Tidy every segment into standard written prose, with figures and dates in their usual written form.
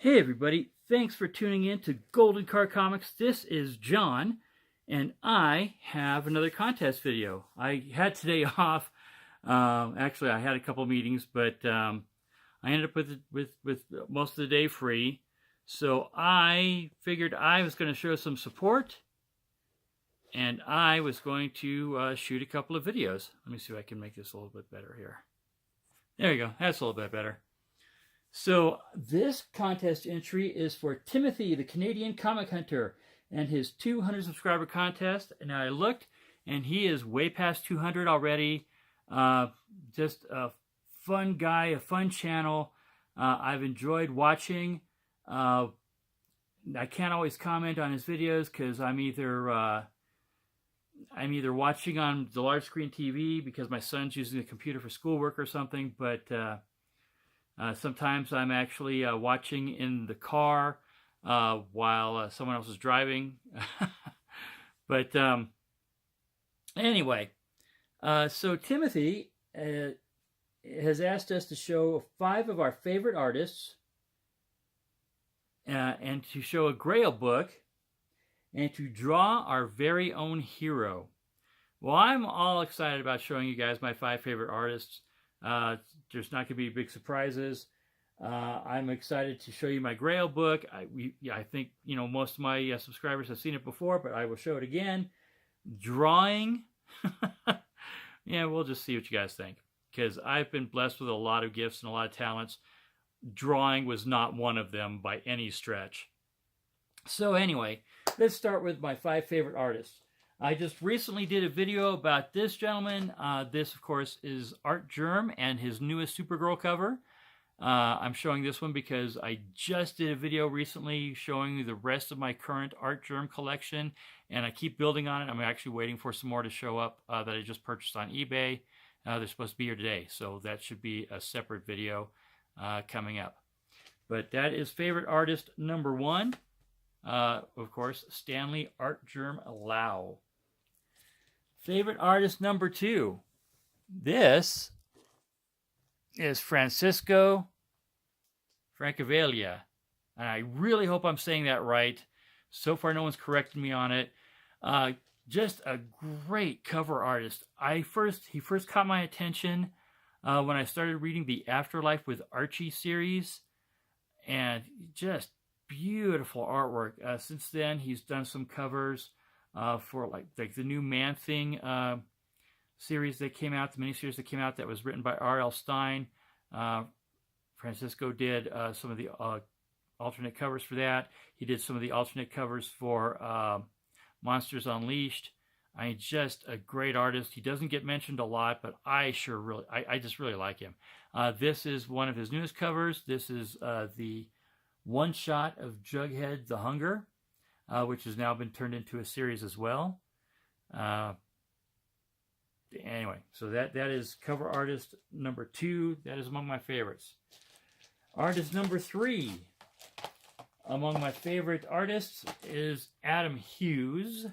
Hey everybody, thanks for tuning in to Golden Car Comics. This is John, and I have another contest video. I had today off. Actually, I had a couple meetings, but I ended up with most of the day free. So I figured I was going to show some support, and I was going to shoot a couple of videos. Let me see if I can make this a little bit better here. There you go. That's a little bit better. So this contest entry is for Thimothe, the Canadian comic hunter, and his 200 subscriber contest. And I looked, and he is way past 200 already. Just a fun guy, a fun channel. I've enjoyed watching. I can't always comment on his videos because I'm either watching on the large screen TV because my son's using the computer for schoolwork or something, but sometimes I'm actually watching in the car while someone else is driving. But anyway, so Thimothe has asked us to show 5 of our favorite artists and to show a Grail book and to draw our very own hero. Well, I'm all excited about showing you guys my 5 favorite artists. There's not going to be big surprises. I'm excited to show you my Grail book. I think most of my subscribers have seen it before, but I will show it again. Drawing, yeah, we'll just see what you guys think, because I've been blessed with a lot of gifts and a lot of talents. Drawing was not one of them by any stretch. So anyway, let's start with my 5 favorite artists. I just recently did a video about this gentleman. This, of course, is Art Germ and his newest Supergirl cover. I'm showing this one because I just did a video recently showing you the rest of my current Art Germ collection, and I keep building on it. I'm actually waiting for some more to show up that I just purchased on eBay. They're supposed to be here today, so that should be a separate video coming up. But that is favorite artist number 1. Of course, Stanley Art Germ Lau. Favorite artist number 2. This is Francisco Francavilla. And I really hope I'm saying that right. So far, no one's corrected me on it. Just a great cover artist. He first caught my attention when I started reading the Afterlife with Archie series. And just beautiful artwork. Since then, he's done some covers for like the new Man-Thing series that came out, the miniseries that came out that was written by R.L. Stine. Francisco did some of the alternate covers for that. He did some of the alternate covers for Monsters Unleashed. I mean, just a great artist. He doesn't get mentioned a lot, but I just really like him. This is one of his newest covers. This is the one-shot of Jughead the Hunger, which has now been turned into a series as well. Anyway, so that is cover artist number 2. That is among my favorites. Artist number 3 among my favorite artists is Adam Hughes.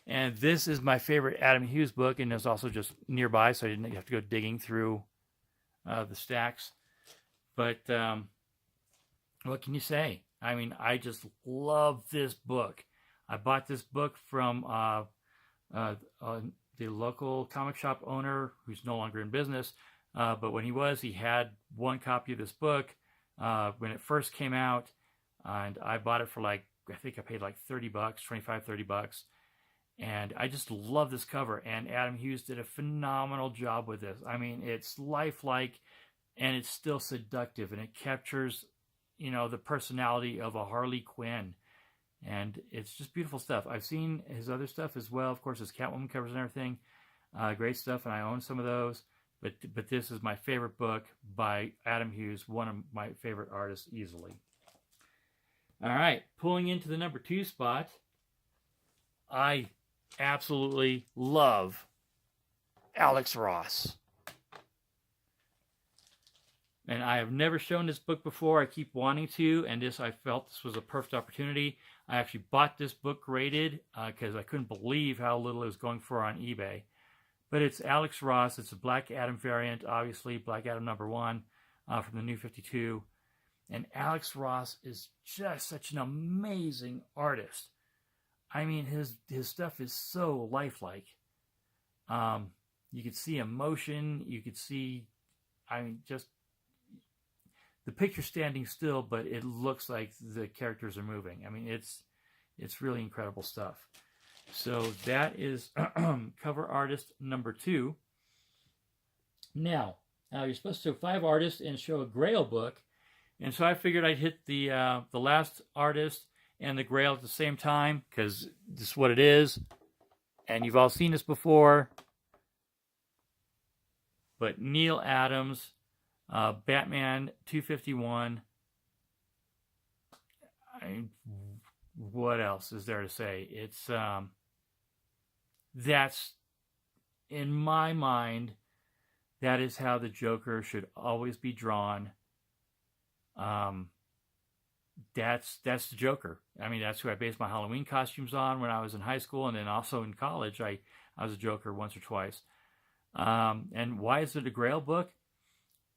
And this is my favorite Adam Hughes book, and it's also just nearby, so I didn't have to go digging through the stacks. But what can you say? I mean, I just love this book. I bought this book from the local comic shop owner who's no longer in business. But when he was, he had one copy of this book when it first came out. And I bought it for I think I paid like $30, $25, $30. And I just love this cover. And Adam Hughes did a phenomenal job with this. I mean, it's lifelike and it's still seductive. And it captures the personality of a Harley Quinn. And it's just beautiful stuff. I've seen his other stuff as well. Of course, his Catwoman covers and everything. Great stuff, and I own some of those. But this is my favorite book by Adam Hughes, one of my favorite artists easily. All right, pulling into the number 2 spot, I absolutely love Alex Ross. And I have never shown this book before. I keep wanting to, and I felt this was a perfect opportunity. I actually bought this book graded because I couldn't believe how little it was going for on eBay. But it's Alex Ross. It's a Black Adam variant, obviously, Black Adam number 1 from the New 52. And Alex Ross is just such an amazing artist. I mean, his stuff is so lifelike. You could see emotion. You could see, I mean, just the picture standing still, but it looks like the characters are moving. I mean, it's really incredible stuff. So that is cover artist number 2. Now, you're supposed to have 5 artists and show a Grail book, and so I figured I'd hit the last artist and the Grail at the same time, because this is what it is, and you've all seen this before. But Neal Adams, Batman 251. What else is there to say? It's that's, in my mind, that is how the Joker should always be drawn. That's the Joker. I mean, that's who I based my Halloween costumes on when I was in high school, and then also in college. I was a Joker once or twice. And why is it a Grail book?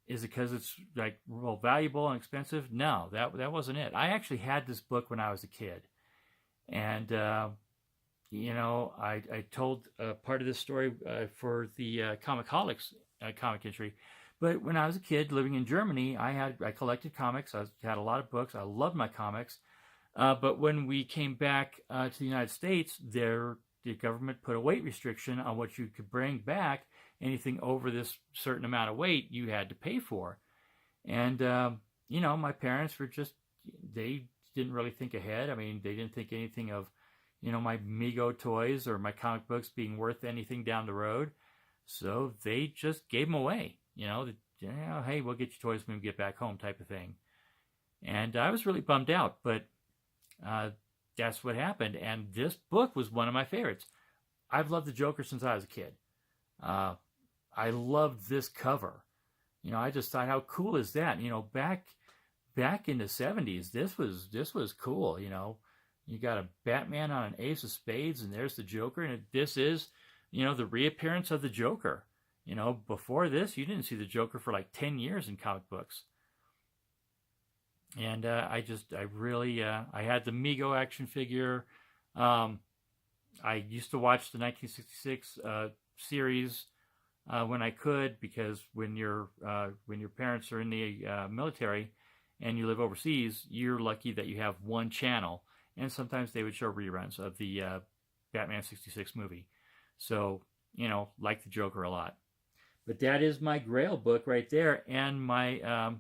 Is it because it's like real valuable and expensive? No, that wasn't it. I actually had this book when I was a kid, and I told part of this story for the Comicaholics comic entry. But when I was a kid living in Germany, I collected comics. I had a lot of books. I loved my comics. But when we came back to the United States, the government put a weight restriction on what you could bring back. Anything over this certain amount of weight, you had to pay for. And, my parents they didn't really think ahead. I mean, they didn't think anything of, my Mego toys or my comic books being worth anything down the road. So they just gave them away. Hey, we'll get you toys when we get back home type of thing. And I was really bummed out, but that's what happened. And this book was one of my favorites. I've loved the Joker since I was a kid. I loved this cover. I just thought, how cool is that? Back in the 70s, this was cool. You got a Batman on an ace of spades, and there's the Joker, and this is, the reappearance of the Joker. Before this, you didn't see the Joker for like 10 years in comic books. And I had the Mego action figure. I used to watch the 1966 series when I could, because when your parents are in the military and you live overseas, you're lucky that you have one channel. And sometimes they would show reruns of the Batman 66 movie. So, like the Joker a lot. But that is my Grail book right there, and my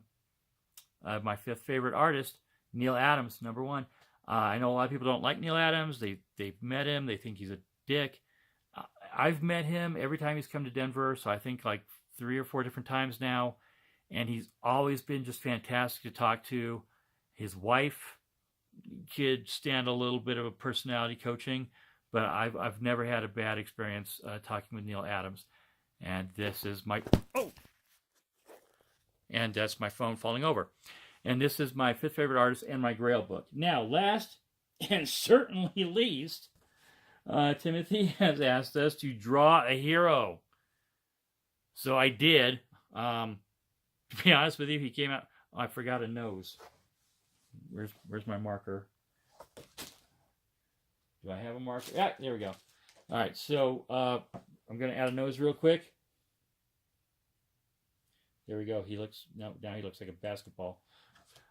my 5th favorite artist, Neal Adams, number 1. I know a lot of people don't like Neal Adams. They've met him. They think he's a dick. I've met him every time he's come to Denver, so I think like 3 or 4 different times now, and he's always been just fantastic to talk to. His wife could stand a little bit of a personality coaching, but I've never had a bad experience talking with Neal Adams. And this is and that's my phone falling over. And this is my 5th favorite artist and my Grail book. Now, last and certainly least, Thimothe has asked us to draw a hero. So I did. To be honest with you, he came out. Oh, I forgot a nose. Where's my marker? Do I have a marker? Yeah, there we go. All right, so I'm going to add a nose real quick. There we go. Now he looks like a basketball.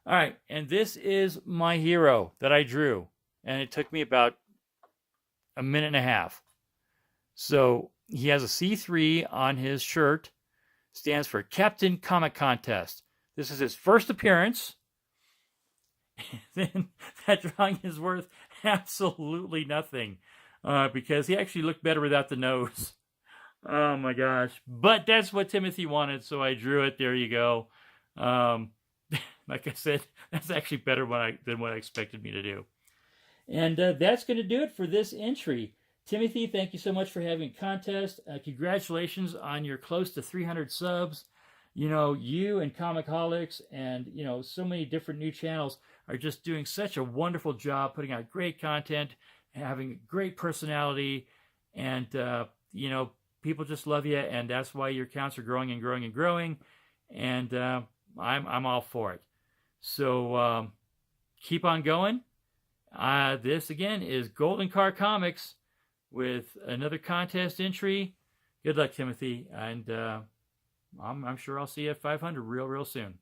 All right, and this is my hero that I drew, and it took me about a minute and a half. So he has a C3 on his shirt, stands for Captain Comic Contest. This is his first appearance. Then that drawing is worth absolutely nothing, because he actually looked better without the nose. Oh my gosh. But that's what Thimothe wanted, so I drew it. There you go. Like I said, that's actually better than what I expected me to do. And that's going to do it for this entry. Thimothe, thank you so much for having a contest. Congratulations on your close to 300 subs. You and Comicaholics and, so many different new channels are just doing such a wonderful job putting out great content, having a great personality, and, people just love you, and that's why your accounts are growing and growing and growing, and I'm all for it. So keep on going. This again is Golden Car Comics with another contest entry. Good luck, Timothy, and I'm sure I'll see you at 500 real soon.